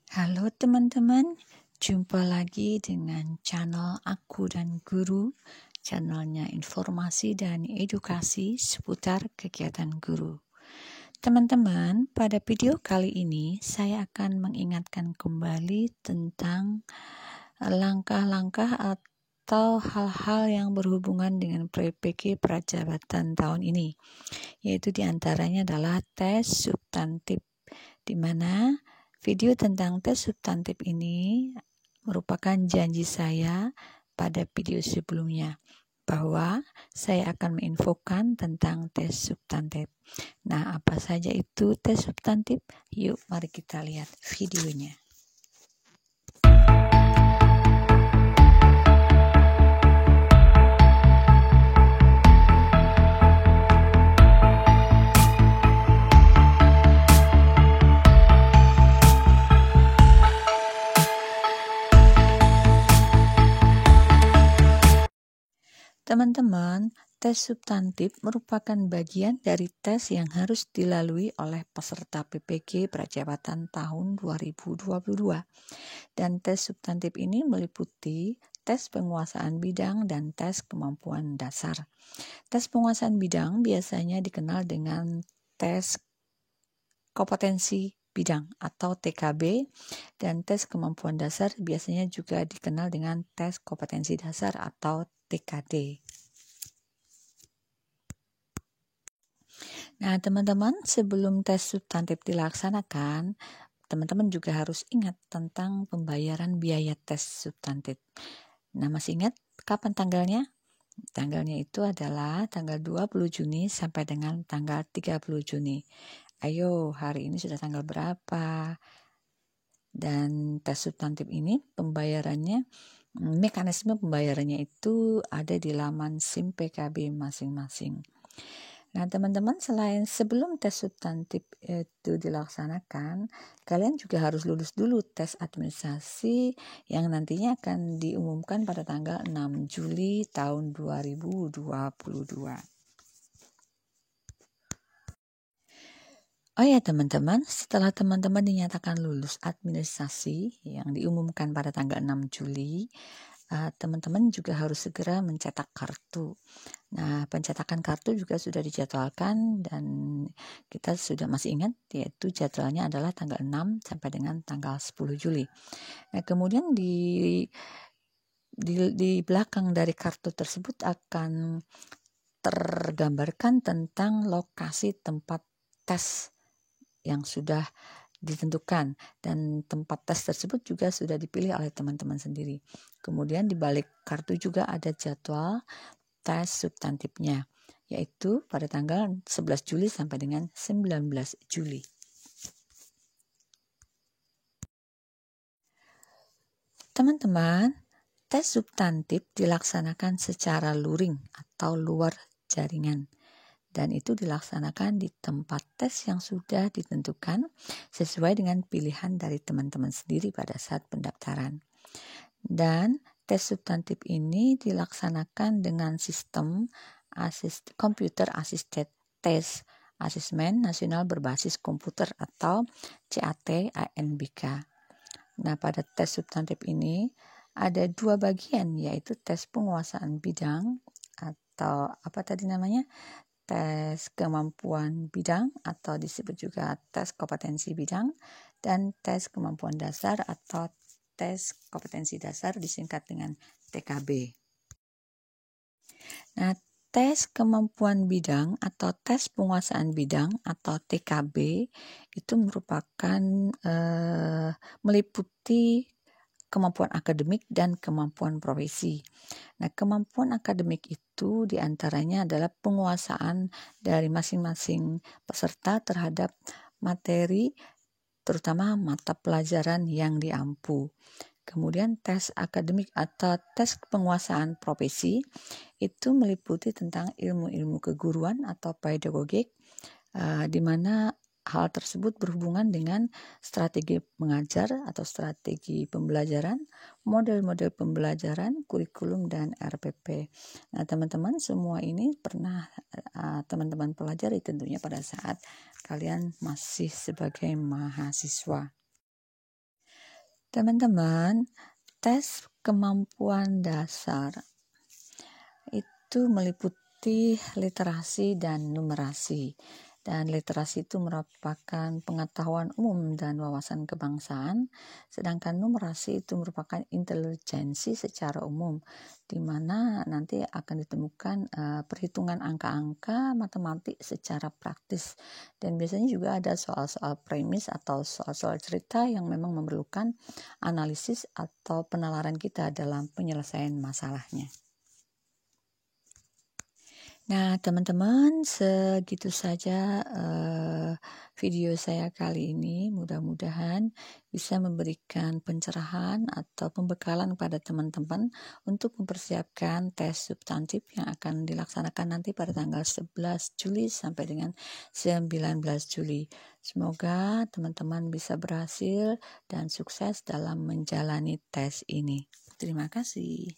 Halo teman-teman, jumpa lagi dengan channel Aku dan Guru, channelnya informasi dan edukasi seputar kegiatan guru. Teman-teman, pada video kali ini saya akan mengingatkan kembali tentang langkah-langkah atau hal-hal yang berhubungan dengan PPK Prajabatan tahun ini, yaitu diantaranya adalah tes substantif, di mana video tentang tes substantif ini merupakan janji saya pada video sebelumnya bahwa saya akan menginfokan tentang tes substantif. Nah, apa saja itu tes substantif? Yuk, mari kita lihat videonya. Teman-teman, tes substantif merupakan bagian dari tes yang harus dilalui oleh peserta PPK Prajabatan tahun 2022. Dan tes substantif ini meliputi tes penguasaan bidang dan tes kemampuan dasar. Tes penguasaan bidang biasanya dikenal dengan tes kompetensi bidang atau TKB, dan tes kemampuan dasar biasanya juga dikenal dengan tes kompetensi dasar atau TKD. Nah, teman-teman, sebelum tes substantif dilaksanakan, teman-teman juga harus ingat tentang pembayaran biaya tes substantif. Nah, masih ingat kapan tanggalnya? Tanggalnya itu adalah tanggal 20 Juni sampai dengan tanggal 30 Juni. Ayo, hari ini sudah tanggal berapa? Dan tes substantif ini mekanisme pembayarannya itu ada di laman SIM PKB masing-masing. Nah, teman-teman, sebelum tes substantif itu dilaksanakan, kalian juga harus lulus dulu tes administrasi yang nantinya akan diumumkan pada tanggal 6 Juli tahun 2022. Oh ya teman-teman, setelah teman-teman dinyatakan lulus administrasi yang diumumkan pada tanggal 6 Juli, teman-teman juga harus segera mencetak kartu. Nah, pencetakan kartu juga sudah dijadwalkan dan kita sudah masih ingat, yaitu jadwalnya adalah tanggal 6 sampai dengan tanggal 10 Juli. Nah, kemudian di belakang dari kartu tersebut akan tergambarkan tentang lokasi tempat tes yang sudah ditentukan, dan tempat tes tersebut juga sudah dipilih oleh teman-teman sendiri. Kemudian di balik kartu juga ada jadwal tes substantifnya, yaitu pada tanggal 11 Juli sampai dengan 19 Juli. Teman-teman, tes substantif dilaksanakan secara luring atau luar jaringan, dan itu dilaksanakan di tempat tes yang sudah ditentukan sesuai dengan pilihan dari teman-teman sendiri pada saat pendaftaran. Dan tes substantif ini dilaksanakan dengan sistem Computer Assisted Test Asesmen Nasional Berbasis Komputer atau CAT-ANBK. Nah, pada tes substantif ini ada dua bagian, yaitu tes penguasaan bidang atau tes kemampuan bidang atau disebut juga tes kompetensi bidang, dan tes kemampuan dasar atau tes kompetensi dasar disingkat dengan TKB. Nah, tes kemampuan bidang atau tes penguasaan bidang atau TKB itu merupakan meliputi kemampuan akademik dan kemampuan profesi. Nah, kemampuan akademik itu diantaranya adalah penguasaan dari masing-masing peserta terhadap materi, terutama mata pelajaran yang diampu. Kemudian tes akademik atau tes penguasaan profesi itu meliputi tentang ilmu-ilmu keguruan atau pedagogik, di mana hal tersebut berhubungan dengan strategi mengajar atau strategi pembelajaran, model-model pembelajaran, kurikulum, dan RPP. Nah, teman-teman, semua ini pernah teman-teman pelajari tentunya pada saat kalian masih sebagai mahasiswa. Teman-teman, tes kemampuan dasar itu meliputi literasi dan numerasi. Dan literasi itu merupakan pengetahuan umum dan wawasan kebangsaan, sedangkan numerasi itu merupakan intelijensi secara umum, di mana nanti akan ditemukan perhitungan angka-angka matematik secara praktis. Dan biasanya juga ada soal-soal premis atau soal-soal cerita yang memang memerlukan analisis atau penalaran kita dalam penyelesaian masalahnya. Nah, teman-teman, segitu saja video saya kali ini. Mudah-mudahan bisa memberikan pencerahan atau pembekalan pada teman-teman untuk mempersiapkan tes substantif yang akan dilaksanakan nanti pada tanggal 11 Juli sampai dengan 19 Juli. Semoga teman-teman bisa berhasil dan sukses dalam menjalani tes ini. Terima kasih.